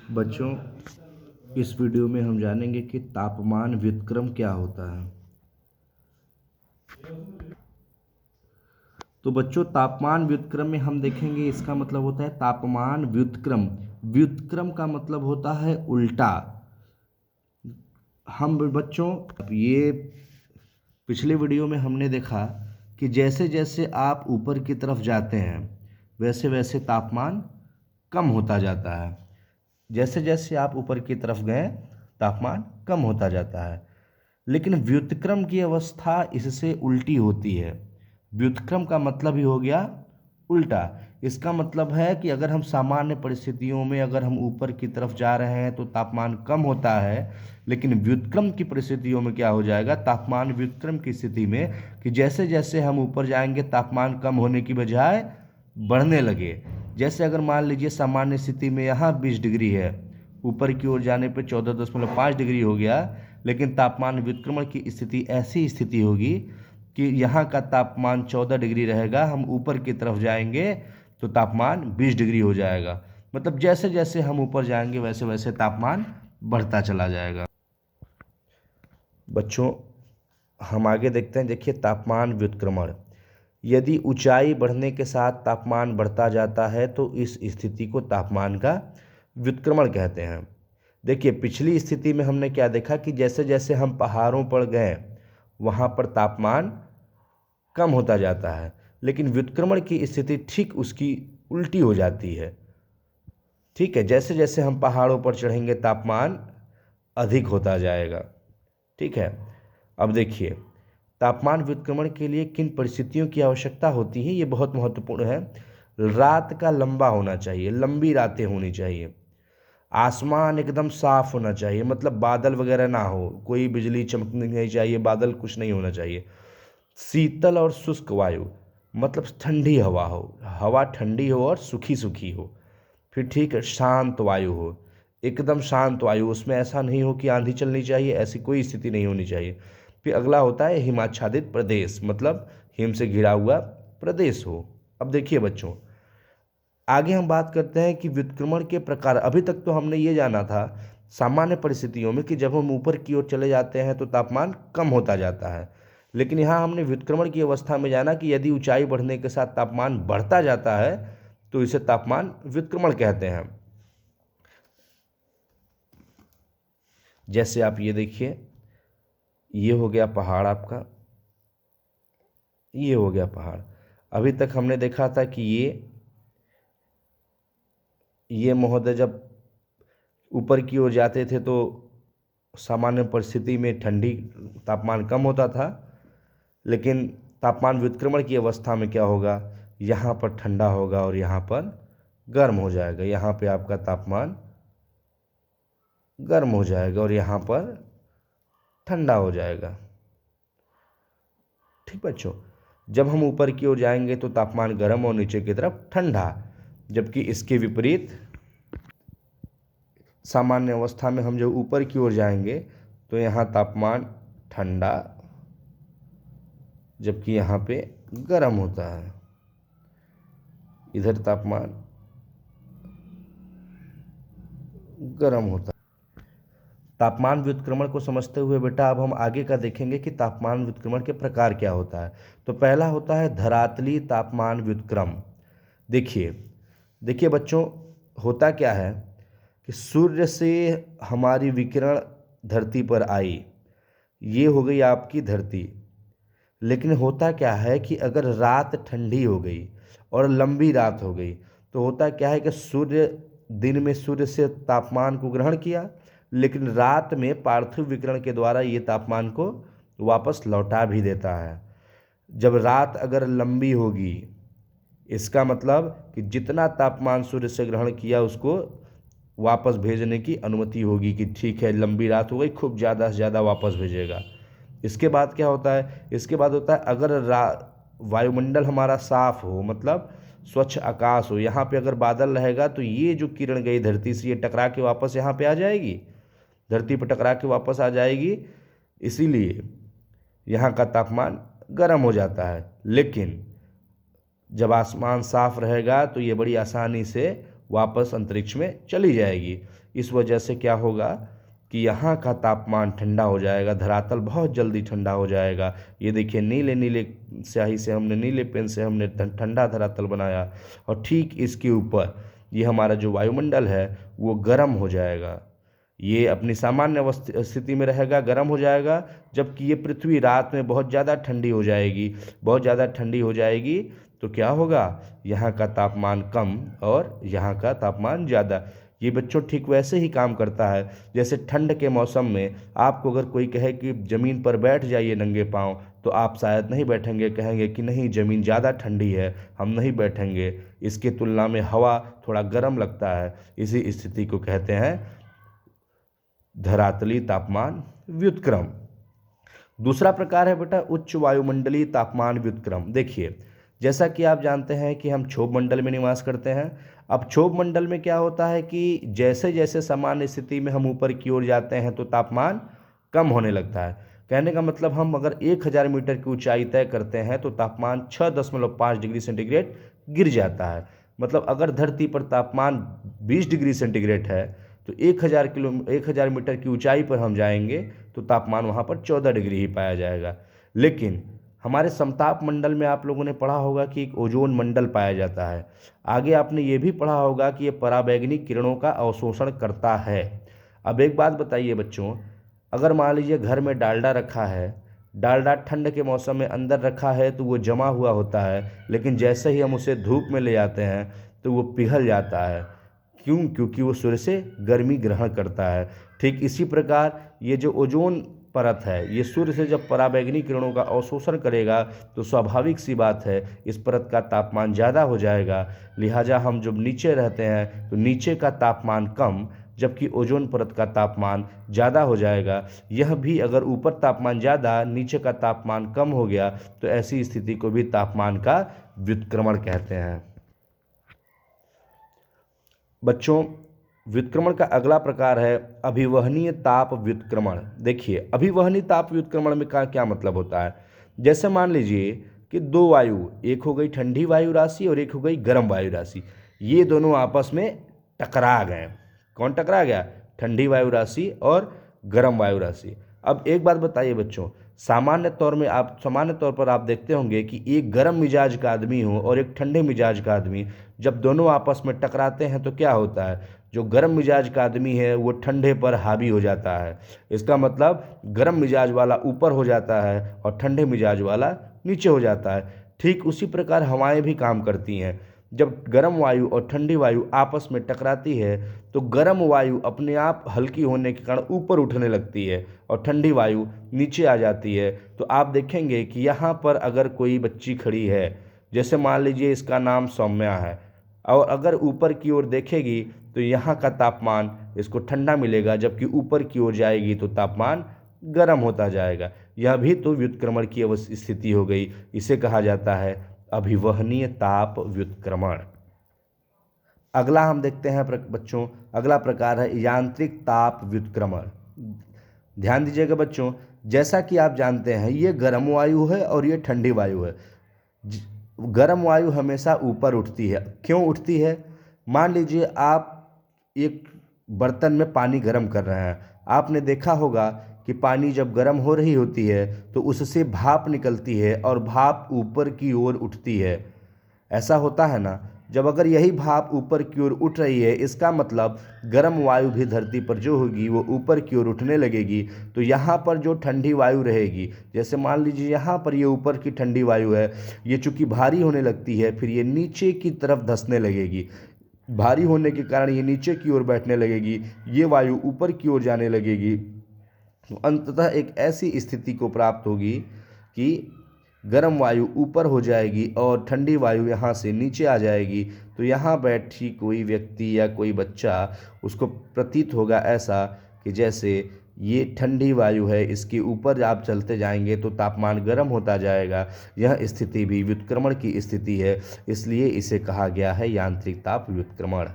बच्चों, इस वीडियो में हम जानेंगे कि तापमान व्युत्क्रम क्या होता है। तो बच्चों, तापमान व्युत्क्रम में हम देखेंगे, इसका मतलब होता है तापमान व्युत्क्रम। व्युत्क्रम का मतलब होता है उल्टा। हम बच्चों, अब ये पिछले वीडियो में हमने देखा कि जैसे जैसे आप ऊपर की तरफ जाते हैं वैसे वैसे तापमान कम होता जाता है। जैसे जैसे आप ऊपर की तरफ गए तापमान कम होता जाता है। लेकिन व्युत्क्रम की अवस्था इससे उल्टी होती है। व्युत्क्रम का मतलब ही हो गया उल्टा। इसका मतलब है कि अगर हम सामान्य परिस्थितियों में अगर हम ऊपर की तरफ जा रहे हैं तो तापमान कम होता है, लेकिन व्युत्क्रम की परिस्थितियों में क्या हो जाएगा, तापमान व्युत्क्रम की स्थिति में कि जैसे जैसे हम ऊपर जाएंगे तापमान कम होने की बजाय बढ़ने लगे। जैसे अगर मान लीजिए सामान्य स्थिति में यहाँ 20 डिग्री है, ऊपर की ओर जाने पर 14.5 डिग्री हो गया, लेकिन तापमान व्युत्क्रमण की स्थिति ऐसी स्थिति होगी कि यहाँ का तापमान 14 डिग्री रहेगा, हम ऊपर की तरफ जाएंगे तो तापमान 20 डिग्री हो जाएगा। मतलब जैसे जैसे हम ऊपर जाएंगे वैसे वैसे तापमान बढ़ता चला जाएगा। बच्चों, हम आगे देखते हैं। देखिए, तापमान व्युत्क्रमण। यदि ऊंचाई बढ़ने के साथ तापमान बढ़ता जाता है तो इस स्थिति को तापमान का व्युत्क्रमण कहते हैं। देखिए, पिछली स्थिति में हमने क्या देखा कि जैसे जैसे हम पहाड़ों पर गए वहाँ पर तापमान कम होता जाता है, लेकिन व्युत्क्रमण की स्थिति ठीक उसकी उल्टी हो जाती है। ठीक है, जैसे जैसे हम पहाड़ों पर चढ़ेंगे तापमान अधिक होता जाएगा। ठीक है, अब देखिए, तापमान व्युत्क्रमण के लिए किन परिस्थितियों की आवश्यकता होती है, ये बहुत महत्वपूर्ण है। रात का लंबा होना चाहिए, लंबी रातें होनी चाहिए। आसमान एकदम साफ होना चाहिए, मतलब बादल वगैरह ना हो, कोई बिजली चमकनी नहीं चाहिए, बादल कुछ नहीं होना चाहिए। शीतल और शुष्क वायु, मतलब ठंडी हवा हो, हवा ठंडी हो और सूखी सूखी हो। फिर ठीक है, शांत वायु हो, एकदम शांत वायु, उसमें ऐसा नहीं हो कि आंधी चलनी चाहिए, ऐसी कोई स्थिति नहीं होनी चाहिए। फिर अगला होता है हिमाच्छादित प्रदेश, मतलब हिम से घिरा हुआ प्रदेश हो। अब देखिए बच्चों, आगे हम बात करते हैं कि व्युत्क्रमण के प्रकार। अभी तक तो हमने ये जाना था सामान्य परिस्थितियों में कि जब हम ऊपर की ओर चले जाते हैं तो तापमान कम होता जाता है, लेकिन यहाँ हमने व्युत्क्रमण की अवस्था में जाना कि यदि ऊंचाई बढ़ने के साथ तापमान बढ़ता जाता है तो इसे तापमान व्युत्क्रमण कहते हैं। जैसे आप ये देखिए, ये हो गया पहाड़ आपका, ये हो गया पहाड़। अभी तक हमने देखा था कि ये महोदय जब ऊपर की ओर जाते थे तो सामान्य परिस्थिति में ठंडी तापमान कम होता था, लेकिन तापमान व्युत्क्रमण की अवस्था में क्या होगा, यहाँ पर ठंडा होगा और यहाँ पर गर्म हो जाएगा। यहाँ पे आपका तापमान गर्म हो जाएगा और यहाँ पर ठंडा हो जाएगा। ठीक बच्चों, जब हम ऊपर की ओर जाएंगे तो तापमान गर्म और नीचे की तरफ ठंडा, जबकि इसके विपरीत सामान्य अवस्था में हम जब ऊपर की ओर जाएंगे तो यहाँ तापमान ठंडा, जबकि यहाँ पे गर्म होता है। इधर तापमान गर्म होता है। तापमान व्युत्क्रमण को समझते हुए बेटा अब हम आगे का देखेंगे कि तापमान व्युत्क्रमण के प्रकार क्या होता है। तो पहला होता है धरातलीय तापमान व्युत्क्रम। देखिए देखिए बच्चों, होता क्या है कि सूर्य से हमारी विकिरण धरती पर आई, ये हो गई आपकी धरती। लेकिन होता क्या है कि अगर रात ठंडी हो गई और लंबी रात हो गई तो होता क्या है कि सूर्य दिन में सूर्य से तापमान को ग्रहण किया, लेकिन रात में पार्थिव विकिरण के द्वारा ये तापमान को वापस लौटा भी देता है। जब रात अगर लंबी होगी, इसका मतलब कि जितना तापमान सूर्य से ग्रहण किया उसको वापस भेजने की अनुमति होगी कि ठीक है लंबी रात हो गई, खूब ज़्यादा से ज़्यादा वापस भेजेगा। इसके बाद क्या होता है, इसके बाद होता है अगर वायुमंडल हमारा साफ हो, मतलब स्वच्छ आकाश हो, यहाँ पे अगर बादल रहेगा तो ये जो किरण गई धरती से ये टकरा के वापस यहाँ पे आ जाएगी, धरती पर टकरा के वापस आ जाएगी, इसीलिए यहाँ का तापमान गर्म हो जाता है। लेकिन जब आसमान साफ रहेगा तो ये बड़ी आसानी से वापस अंतरिक्ष में चली जाएगी। इस वजह से क्या होगा कि यहाँ का तापमान ठंडा हो जाएगा, धरातल बहुत जल्दी ठंडा हो जाएगा। ये देखिए नीले नीले स्याही से हमने, नीले पेन से हमने ठंडा धरातल बनाया, और ठीक इसके ऊपर ये हमारा जो वायुमंडल है वो गर्म हो जाएगा। ये अपनी सामान्य स्थिति में रहेगा, गर्म हो जाएगा, जबकि ये पृथ्वी रात में बहुत ज़्यादा ठंडी हो जाएगी। बहुत ज़्यादा ठंडी हो जाएगी तो क्या होगा, यहाँ का तापमान कम और यहाँ का तापमान ज़्यादा। ये बच्चों ठीक वैसे ही काम करता है जैसे ठंड के मौसम में आपको अगर कोई कहे कि ज़मीन पर बैठ जाइए नंगे पाँव, तो आप शायद नहीं बैठेंगे, कहेंगे कि नहीं ज़मीन ज़्यादा ठंडी है, हम नहीं बैठेंगे। इसकी तुलना में हवा थोड़ा गर्म लगता है। इसी स्थिति को कहते हैं धरातलीय तापमान व्युत्क्रम। दूसरा प्रकार है बेटा उच्च वायुमंडलीय तापमान व्युत्क्रम। देखिए, जैसा कि आप जानते हैं कि हम क्षोभ मंडल में निवास करते हैं। अब क्षोभ मंडल में क्या होता है कि जैसे जैसे सामान्य स्थिति में हम ऊपर की ओर जाते हैं तो तापमान कम होने लगता है। कहने का मतलब हम अगर 1000 मीटर की ऊंचाई तय करते हैं तो तापमान 6.5 डिग्री सेंटीग्रेड गिर जाता है। मतलब अगर धरती पर तापमान 20 डिग्री सेंटीग्रेड है तो 1000 मीटर की ऊंचाई पर हम जाएंगे तो तापमान वहाँ पर 14 डिग्री ही पाया जाएगा। लेकिन हमारे समताप मंडल में आप लोगों ने पढ़ा होगा कि एक ओजोन मंडल पाया जाता है। आगे आपने ये भी पढ़ा होगा कि ये पराबैंगनी किरणों का अवशोषण करता है। अब एक बात बताइए बच्चों, अगर मान लीजिए घर में डालडा रखा है, डालडा ठंड के मौसम में अंदर रखा है तो वो जमा हुआ होता है, लेकिन जैसे ही हम उसे धूप में ले जाते हैं तो वो पिघल जाता है। क्यों? क्योंकि वो सूर्य से गर्मी ग्रहण करता है। ठीक इसी प्रकार ये जो ओजोन परत है, ये सूर्य से जब पराबैंगनी किरणों का अवशोषण करेगा तो स्वाभाविक सी बात है इस परत का तापमान ज़्यादा हो जाएगा। लिहाजा हम जब नीचे रहते हैं तो नीचे का तापमान कम, जबकि ओजोन परत का तापमान ज़्यादा हो जाएगा। यह भी अगर ऊपर तापमान ज़्यादा, नीचे का तापमान कम हो गया तो ऐसी स्थिति को भी तापमान का व्युत्क्रमण कहते हैं। बच्चों, व्युत्क्रमण का अगला प्रकार है अभिवहनीय ताप व्युत्क्रमण। देखिए, अभिवहनीय ताप व्युत्क्रमण में का क्या मतलब होता है। जैसे मान लीजिए कि दो वायु, एक हो गई ठंडी वायु राशि और एक हो गई गर्म वायु राशि, ये दोनों आपस में टकरा गए। कौन टकरा गया? ठंडी वायु राशि और गर्म वायु राशि। अब एक बात बताइए बच्चों, सामान्य तौर पर आप देखते होंगे कि एक गर्म मिजाज का आदमी हो और एक ठंडे मिजाज का आदमी, जब दोनों आपस में टकराते हैं तो क्या होता है, जो गर्म मिजाज का आदमी है वो ठंडे पर हावी हो जाता है। इसका मतलब गर्म मिजाज वाला ऊपर हो जाता है और ठंडे मिजाज वाला नीचे हो जाता है। ठीक उसी प्रकार हवाएं भी काम करती हैं। जब गर्म वायु और ठंडी वायु आपस में टकराती है तो गर्म वायु अपने आप हल्की होने के कारण ऊपर उठने लगती है और ठंडी वायु नीचे आ जाती है। तो आप देखेंगे कि यहाँ पर अगर कोई बच्ची खड़ी है, जैसे मान लीजिए इसका नाम सौम्या है, और अगर ऊपर की ओर देखेगी तो यहाँ का तापमान इसको ठंडा मिलेगा, जबकि ऊपर की ओर जाएगी तो तापमान गर्म होता जाएगा। यह भी तो व्युत्क्रमण की स्थिति हो गई। इसे कहा जाता है अभिवहनीय ताप व्युत्क्रमण। अगला हम देखते हैं बच्चों, अगला प्रकार है यांत्रिक ताप व्युत्क्रमण। ध्यान दीजिएगा बच्चों, जैसा कि आप जानते हैं ये गर्म वायु है और ये ठंडी वायु है। गर्म वायु हमेशा ऊपर उठती है। क्यों उठती है? मान लीजिए आप एक बर्तन में पानी गर्म कर रहे हैं। आपने देखा होगा कि पानी जब गर्म हो रही होती है तो उससे भाप निकलती है और भाप ऊपर की ओर उठती है। ऐसा होता है ना? जब अगर यही भाप ऊपर की ओर उठ रही है, इसका मतलब गर्म वायु भी धरती पर जो होगी वो ऊपर की ओर उठने लगेगी। तो यहाँ पर जो ठंडी वायु रहेगी, जैसे मान लीजिए यहाँ पर ये ऊपर की ठंडी वायु है, ये चूँकि भारी होने लगती है फिर ये नीचे की तरफ धंसने लगेगी। भारी होने के कारण ये नीचे की ओर बैठने लगेगी, ये वायु ऊपर की ओर जाने लगेगी। तो अंततः एक ऐसी स्थिति को प्राप्त होगी कि गर्म वायु ऊपर हो जाएगी और ठंडी वायु यहाँ से नीचे आ जाएगी। तो यहाँ बैठी कोई व्यक्ति या कोई बच्चा, उसको प्रतीत होगा ऐसा कि जैसे ये ठंडी वायु है, इसके ऊपर आप चलते जाएंगे तो तापमान गर्म होता जाएगा। यह स्थिति भी व्युत्क्रमण की स्थिति है, इसलिए इसे कहा गया है यांत्रिक ताप व्युत्क्रमण।